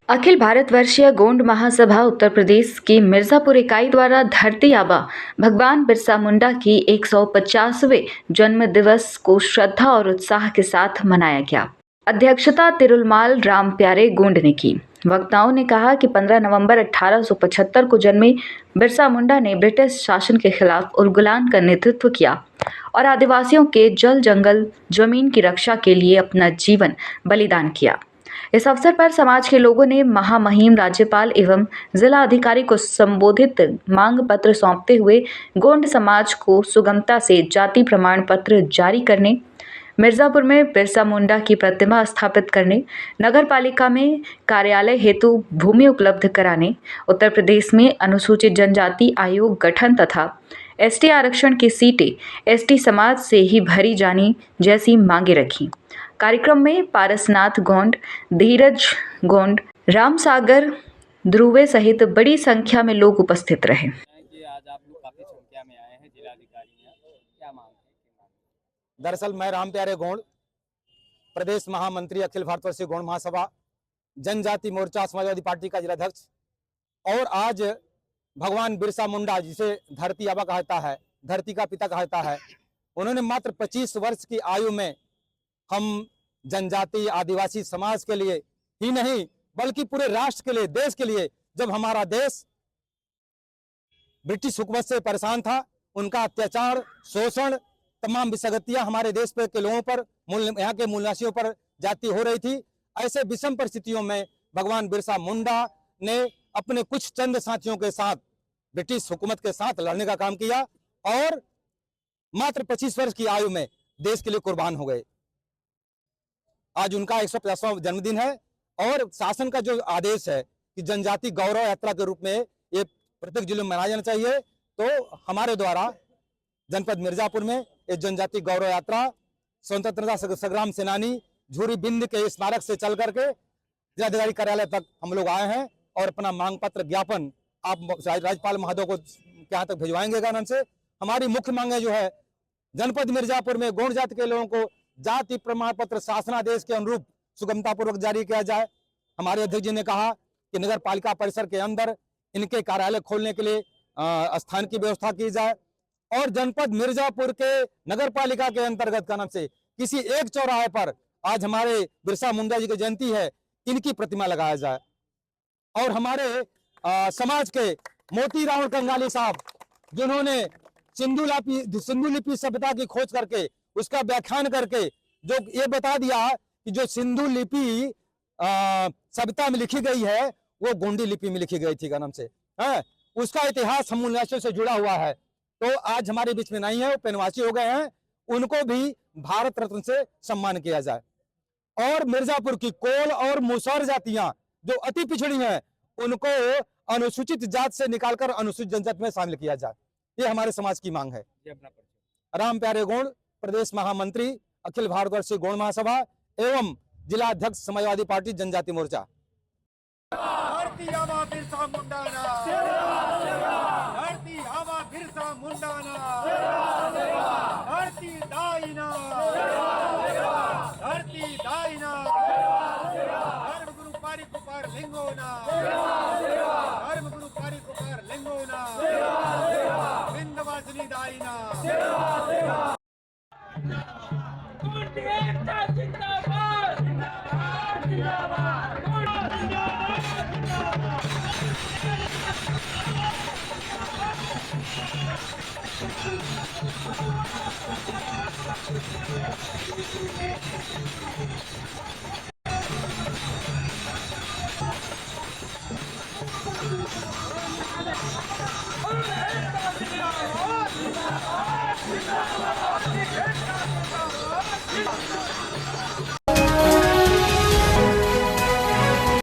अखिल भारतवर्षीय गोंड महासभा उत्तर प्रदेश की मिर्ज़ापुर इकाई द्वारा धरती आबा भगवान बिरसा मुंडा की 150वें जन्म दिवस को श्रद्धा और उत्साह के साथ मनाया गया। अध्यक्षता तिरुमाल राम प्यारे गोंड ने की। वक्ताओं ने कहा कि 15 नवंबर 1875 को जन्मे बिरसा मुंडा ने ब्रिटिश शासन के खिलाफ उलगुलान का नेतृत्व किया और आदिवासियों के जल जंगल जमीन की रक्षा के लिए अपना जीवन बलिदान किया। इस अवसर पर समाज के लोगों ने महामहिम राज्यपाल एवं जिला अधिकारी को संबोधित मांग पत्र सौंपते हुए गोंड समाज को सुगमता से जाति प्रमाण पत्र जारी करने, मिर्ज़ापुर में बिरसा मुंडा की प्रतिमा स्थापित करने, नगर पालिका में कार्यालय हेतु भूमि उपलब्ध कराने, उत्तर प्रदेश में अनुसूचित जनजाति आयोग गठन तथा एसटी आरक्षण की सीटें एसटी समाज से ही भरी जानी जैसी मांगे रखी। कार्यक्रम में पारसनाथ गोंड, धीरज गोंड, रामसागर ध्रुवे सहित बड़ी संख्या में लोग उपस्थित रहे। आज आप लोग काफी संख्या में आए हैं, जिलाधिकारी हैं, क्या मांग है? दरअसल मैं राम प्यारे गोंड, प्रदेश महामंत्री अखिल भारतवर्षीय गोंड महासभा जनजाति मोर्चा समाजवादी पार्टी का जिलाध्यक्ष, और आज भगवान बिरसा मुंडा, जिसे धरती आबा कहता है, धरती का पिता कहता है, उन्होंने मात्र 25 वर्ष की आयु में हम जनजाति आदिवासी समाज के लिए ही नहीं बल्कि पूरे राष्ट्र के लिए, देश के लिए, जब हमारा देश ब्रिटिश हुकूमत से परेशान था, उनका अत्याचार, शोषण, तमाम विसंगतियां हमारे देश पे के लोगों पर, यहाँ के मूल निवासियों पर जाती हो रही थी। ऐसे विषम परिस्थितियों में भगवान बिरसा मुंडा ने अपने कुछ चंद साथियों के साथ ब्रिटिश हुकूमत के साथ लड़ने का काम किया और मात्र 25 वर्ष की आयु में देश के लिए कुर्बान हो गए। आज उनका 150वां जन्मदिन है और शासन का जो आदेश है कि जनजाति गौरव यात्रा के रूप में ये प्रत्येक जिले में मनाया जाना चाहिए, तो हमारे द्वारा जनपद मिर्जापुर में ये जनजाति गौरव यात्रा स्वतंत्रता संग्राम सेनानी झूरी बिंद के स्मारक से चल करके जिलाधिकारी कार्यालय तक हम लोग आए हैं और अपना मांग पत्र ज्ञापन आप राज्यपाल महोदय को यहाँ तक भिजवाएंगे। कारण से हमारी मुख्य मांगे जो है, जनपद मिर्जापुर में गोंड जाति के लोगों को जाति प्रमाण पत्र शासनादेश के अनुरूप सुगमता पूर्वक जारी किया जाए। हमारे अध्यक्ष जी ने कहा कि नगर पालिका परिसर के अंदर इनके कार्यालय खोलने के लिए स्थान की व्यवस्था की जाए और जनपद मिर्जापुर के नगर पालिका के अंतर्गत का नाम से किसी एक चौराहे पर आज हमारे बिरसा मुंडा जी की जयंती है, इनकी प्रतिमा लगाया जाए। और हमारे समाज के मोती रावण कंगाली साहब, जिन्होंने सिंधु लिपि सभ्यता की खोज करके उसका व्याख्यान करके जो ये बता दिया कि जो सिंधु लिपि सभ्यता में लिखी गई है वो गोंडी लिपि में लिखी गई थी का नाम से है, उसका इतिहास हम निवासियों से जुड़ा हुआ है। तो आज हमारे बीच में नहीं है, वो पेनवासी हो गए हैं, उनको भी भारत रत्न से सम्मान किया जाए। और मिर्जापुर की कोल और मुसहर जातियां जो अति पिछड़ी हैं, उनको अनुसूचित जात से निकालकर अनुसूचित जनजाति में शामिल किया जाए। ये हमारे समाज की मांग है। राम प्यारे गोंड, प्रदेश महामंत्री अखिल भारतवर्षीय गोंड महासभा एवं जिला अध्यक्ष समाजवादी पार्टी जनजाति मोर्चा। धरती आबा बिरसा मुंडाना, धरती आबा बिरसा मुंडाना, धरती दाइना, धरती दाइना, धर्म गुरु पारी कुपार लिंगोना, धर्म गुरु पारी कुपार लिंगोना, बिंदवासिनी दाइना। जिंदाबाद